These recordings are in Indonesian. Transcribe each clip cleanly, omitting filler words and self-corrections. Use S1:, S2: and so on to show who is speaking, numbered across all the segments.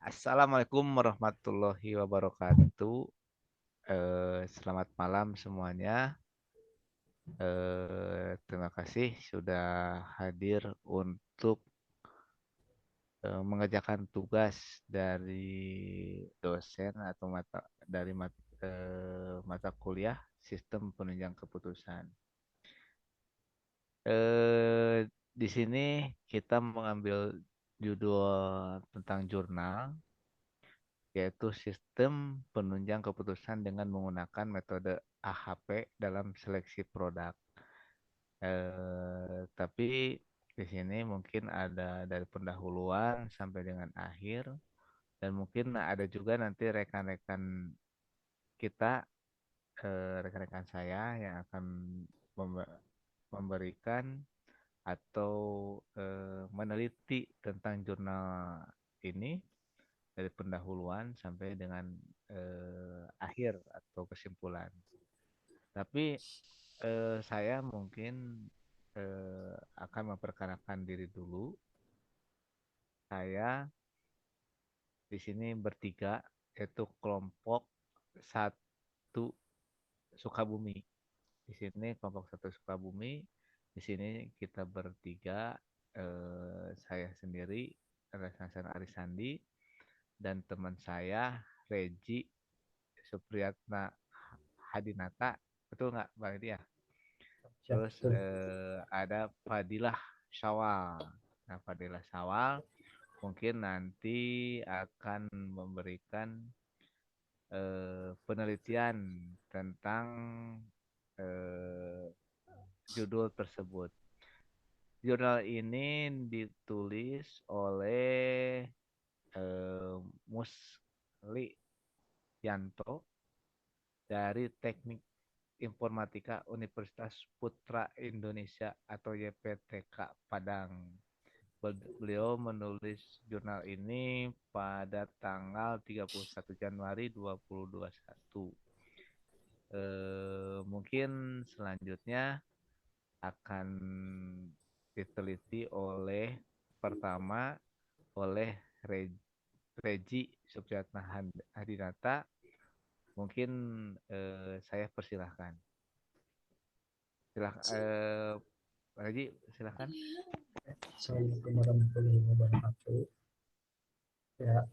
S1: Assalamualaikum warahmatullahi wabarakatuh. Selamat malam semuanya. Terima kasih sudah hadir untuk mengerjakan tugas dari dosen atau mata kuliah Sistem Penunjang Keputusan. Di sini kita mengambil judul tentang jurnal, yaitu sistem penunjang keputusan dengan menggunakan metode AHP dalam seleksi produk. Tapi di sini mungkin ada dari pendahuluan sampai dengan akhir, dan mungkin ada juga nanti rekan-rekan kita, rekan-rekan saya yang akan memberikan atau meneliti tentang jurnal ini dari pendahuluan sampai dengan akhir atau kesimpulan. Tapi saya mungkin akan memperkenalkan diri dulu. Saya di sini bertiga, yaitu kelompok satu Sukabumi. Di sini kelompok satu Sukabumi. Di sini kita bertiga, saya sendiri, Hasan Arisandi, dan teman saya Regi Supriyatna Hadinata, betul nggak Bang Edi ya?
S2: Ya,
S1: Terus
S2: betul.
S1: ada Fadilah Syawal. Nah, Fadilah Syawal mungkin nanti akan memberikan penelitian tentang eh, judul tersebut. Jurnal ini ditulis oleh Musli Yanto dari Teknik Informatika Universitas Putra Indonesia atau YPTK Padang. Beliau menulis jurnal ini pada tanggal 31 Januari 2021. Mungkin selanjutnya akan diteliti oleh pertama oleh Regi Supriyatna Hadinata. Mungkin saya persilahkan. Silahkan, Regi, silahkan.
S2: Assalamualaikum warahmatullahi wabarakatuh. Ya,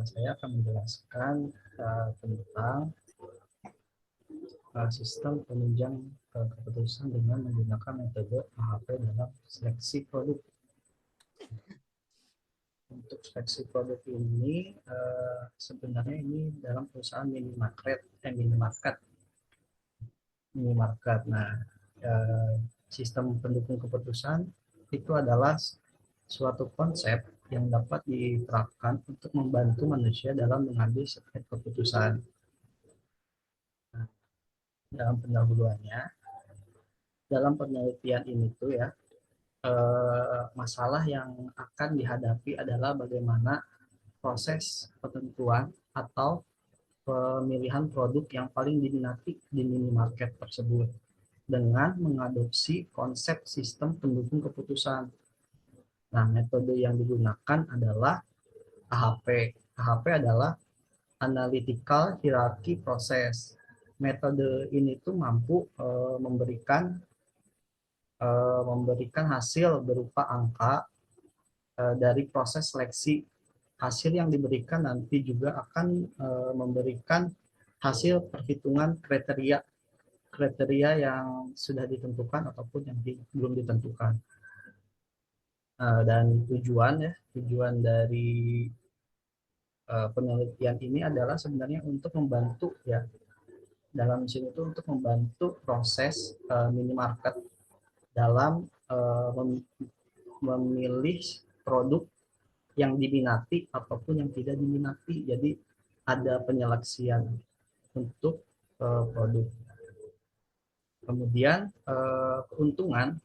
S2: saya akan menjelaskan tentang sistem penunjang keputusan dengan menggunakan metode AHP dalam seleksi produk. Untuk seleksi produk ini sebenarnya ini dalam perusahaan minimarket. Nah, sistem pendukung keputusan itu adalah suatu konsep yang dapat diterapkan untuk membantu manusia dalam mengambil setiap keputusan. Nah, dalam pendahuluannya, dalam penelitian ini tuh ya, masalah yang akan dihadapi adalah bagaimana proses ketentuan atau pemilihan produk yang paling diminati di minimarket tersebut dengan mengadopsi konsep sistem pendukung keputusan. Nah, metode yang digunakan adalah AHP. AHP adalah Analytical Hierarchy Process. Metode ini tuh mampu memberikan hasil berupa angka dari proses seleksi. Hasil yang diberikan nanti juga akan memberikan hasil perhitungan kriteria yang sudah ditentukan ataupun yang belum ditentukan. Dan tujuan dari penelitian ini adalah sebenarnya untuk membantu ya, dalam sini itu untuk membantu proses minimarket dalam memilih produk yang diminati ataupun yang tidak diminati. Jadi ada penyeleksian untuk produk. Kemudian keuntungan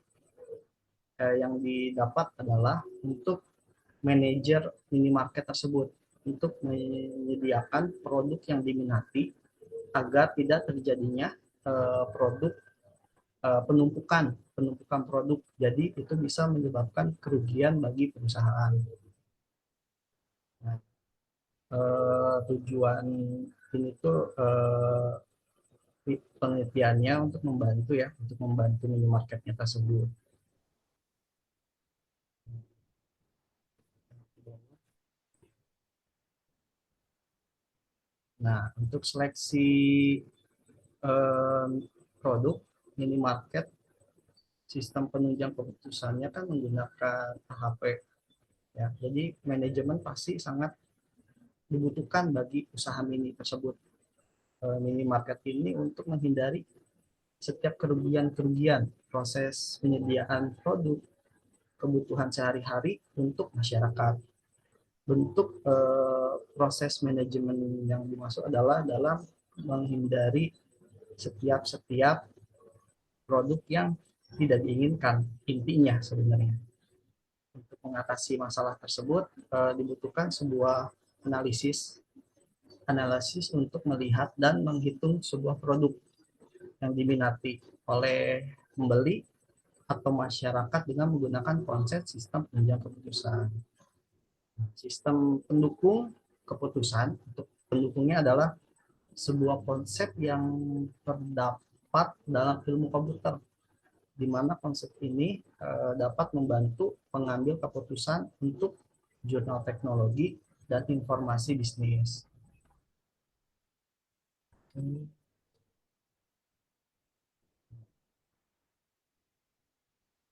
S2: yang didapat adalah untuk manajer minimarket tersebut untuk menyediakan produk yang diminati agar tidak terjadinya produk penumpukan produk. Jadi itu bisa menyebabkan kerugian bagi perusahaan. Nah, tujuan ini tuh penelitiannya untuk membantu ya, untuk membantu minimarketnya tersebut. Nah, untuk seleksi eh, produk minimarket, sistem penunjang keputusannya kan menggunakan AHP ya. Jadi manajemen pasti sangat dibutuhkan bagi usaha mini tersebut. Minimarket ini untuk menghindari setiap kerugian-kerugian proses penyediaan produk kebutuhan sehari-hari untuk masyarakat. Bentuk proses manajemen yang dimaksud adalah dalam menghindari setiap produk yang tidak diinginkan, intinya sebenarnya. Untuk mengatasi masalah tersebut dibutuhkan sebuah analisis analisis untuk melihat dan menghitung sebuah produk yang diminati oleh pembeli atau masyarakat dengan menggunakan konsep sistem penunjang keputusan. Sistem pendukung keputusan, untuk pendukungnya adalah sebuah konsep yang terdapat dalam ilmu komputer, di mana konsep ini dapat membantu pengambil keputusan untuk jurnal teknologi dan informasi bisnis.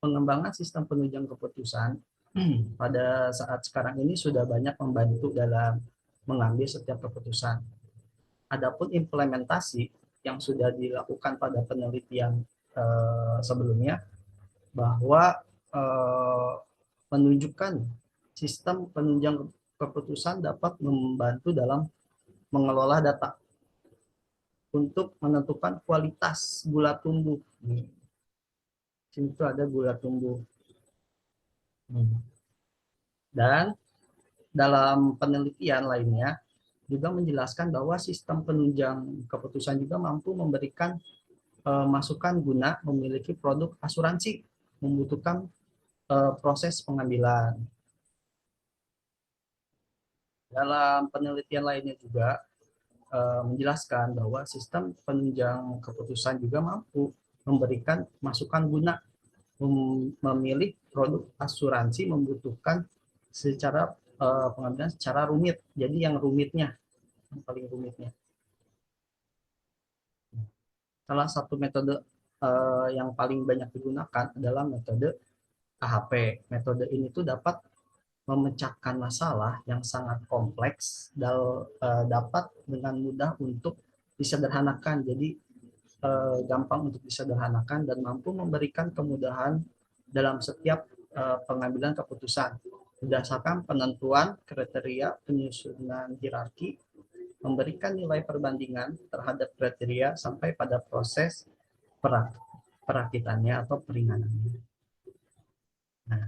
S2: Pengembangan sistem penunjang keputusan pada saat sekarang ini sudah banyak membantu dalam mengambil setiap keputusan. Adapun implementasi yang sudah dilakukan pada penelitian sebelumnya, bahwa menunjukkan sistem penunjang keputusan dapat membantu dalam mengelola data untuk menentukan kualitas gula tumbuh. Di sini tuh ada gula tumbuh. Dan dalam penelitian lainnya juga menjelaskan bahwa sistem penunjang keputusan juga mampu memberikan masukan guna memiliki produk asuransi membutuhkan proses pengambilan. Dalam penelitian lainnya juga menjelaskan bahwa sistem penunjang keputusan juga mampu memberikan masukan guna memilih produk asuransi membutuhkan secara pengambilan secara rumit. Jadi yang rumitnya, yang paling rumitnya. Salah satu metode yang paling banyak digunakan adalah metode AHP. Metode ini tuh dapat memecahkan masalah yang sangat kompleks dan dapat dengan mudah untuk disederhanakan. Jadi gampang untuk disederhanakan dan mampu memberikan kemudahan dalam setiap pengambilan keputusan berdasarkan penentuan kriteria penyusunan hierarki, memberikan nilai perbandingan terhadap kriteria sampai pada proses perakitannya atau peringanannya. Nah,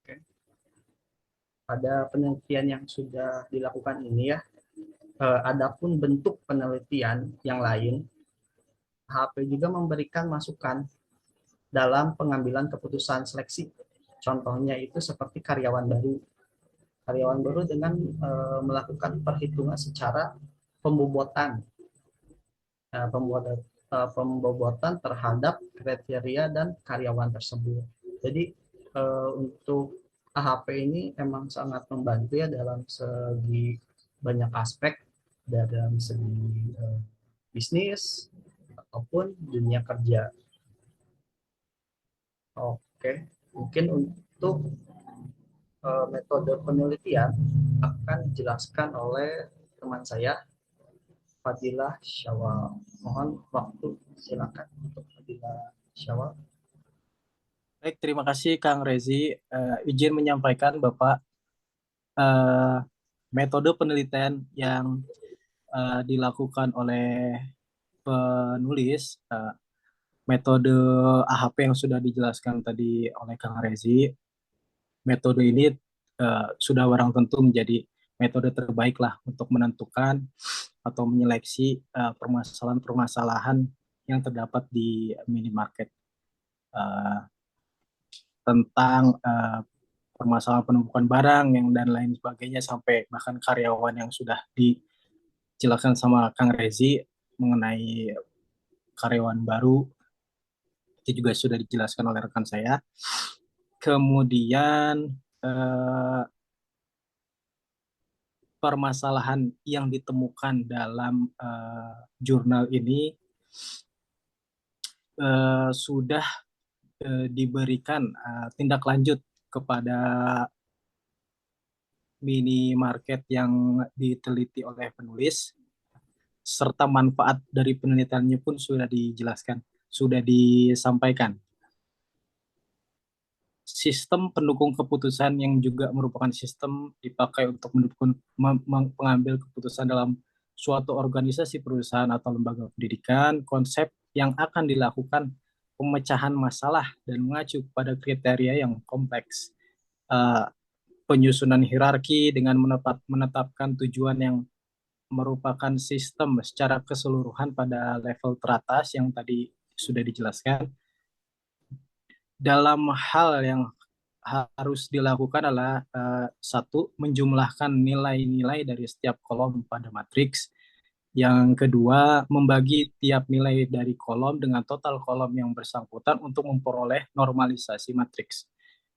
S2: okay. Pada penelitian yang sudah dilakukan ini ya, adapun bentuk penelitian yang lain, HP juga memberikan masukan dalam pengambilan keputusan seleksi. Contohnya itu seperti karyawan baru. Karyawan baru dengan melakukan perhitungan secara pembobotan, pembobotan terhadap kriteria dan karyawan tersebut. Jadi untuk AHP ini emang sangat membantu ya dalam segi banyak aspek, dalam segi bisnis ataupun dunia kerja. Oke, mungkin untuk metode penelitian akan dijelaskan oleh teman saya, Fadilah Syawal. Mohon waktu, silakan untuk Fadilah Syawal.
S3: Baik, terima kasih Kang Rezi. Izin menyampaikan Bapak, metode penelitian yang dilakukan oleh penulis, metode AHP yang sudah dijelaskan tadi oleh Kang Rezi, metode ini sudah barang tentu menjadi metode terbaik lah untuk menentukan atau menyeleksi permasalahan-permasalahan yang terdapat di minimarket, tentang permasalahan penumpukan barang yang dan lain sebagainya, sampai bahkan karyawan yang sudah dijelaskan sama Kang Rezi mengenai karyawan baru itu juga sudah dijelaskan oleh rekan saya. Kemudian permasalahan yang ditemukan dalam jurnal ini sudah diberikan tindak lanjut kepada minimarket yang diteliti oleh penulis, serta manfaat dari penelitiannya pun sudah dijelaskan, sudah disampaikan. Sistem pendukung keputusan yang juga merupakan sistem dipakai untuk mendukung mengambil keputusan dalam suatu organisasi, perusahaan, atau lembaga pendidikan. Konsep yang akan dilakukan pemecahan masalah dan mengacu pada kriteria yang kompleks. Penyusunan hierarki dengan menetapkan tujuan yang merupakan sistem secara keseluruhan pada level teratas yang tadi sudah dijelaskan. Dalam hal yang harus dilakukan adalah satu, menjumlahkan nilai-nilai dari setiap kolom pada matriks. Yang kedua, membagi tiap nilai dari kolom dengan total kolom yang bersangkutan untuk memperoleh normalisasi matriks.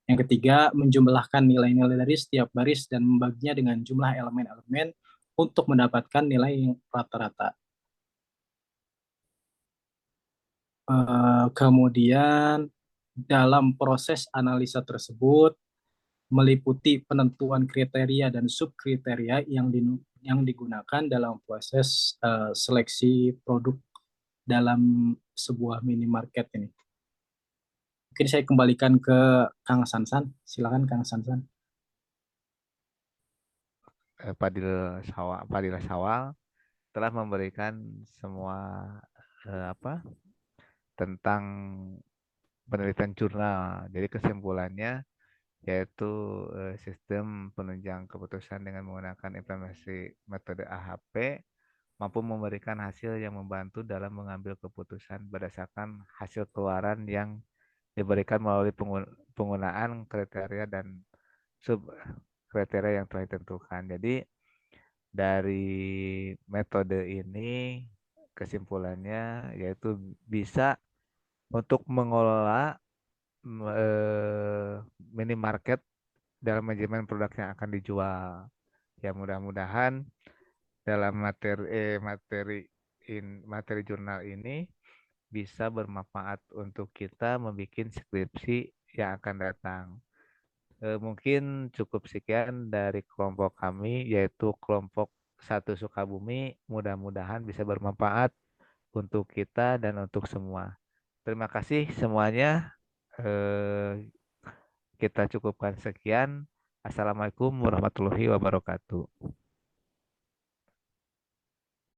S3: Yang ketiga, menjumlahkan nilai-nilai dari setiap baris dan membaginya dengan jumlah elemen-elemen untuk mendapatkan nilai yang rata-rata. Kemudian dalam proses analisa tersebut meliputi penentuan kriteria dan subkriteria yang digunakan dalam proses seleksi produk dalam sebuah minimarket ini. Mungkin saya kembalikan ke Kang Sansan. Silakan Kang Sansan.
S1: Fadil Sawal telah memberikan semua tentang penelitian jurnal. Jadi kesimpulannya yaitu sistem penunjang keputusan dengan menggunakan implementasi metode AHP mampu memberikan hasil yang membantu dalam mengambil keputusan berdasarkan hasil keluaran yang diberikan melalui penggunaan kriteria dan sub kriteria yang telah ditentukan. Jadi dari metode ini kesimpulannya yaitu bisa untuk mengelola minimarket dalam manajemen produk yang akan dijual. Ya mudah-mudahan dalam materi jurnal ini bisa bermanfaat untuk kita membuat skripsi yang akan datang. Mungkin cukup sekian dari kelompok kami, yaitu kelompok 1 Sukabumi. Mudah-mudahan bisa bermanfaat untuk kita dan untuk semua. Terima kasih semuanya. Kita cukupkan sekian. Assalamualaikum warahmatullahi wabarakatuh.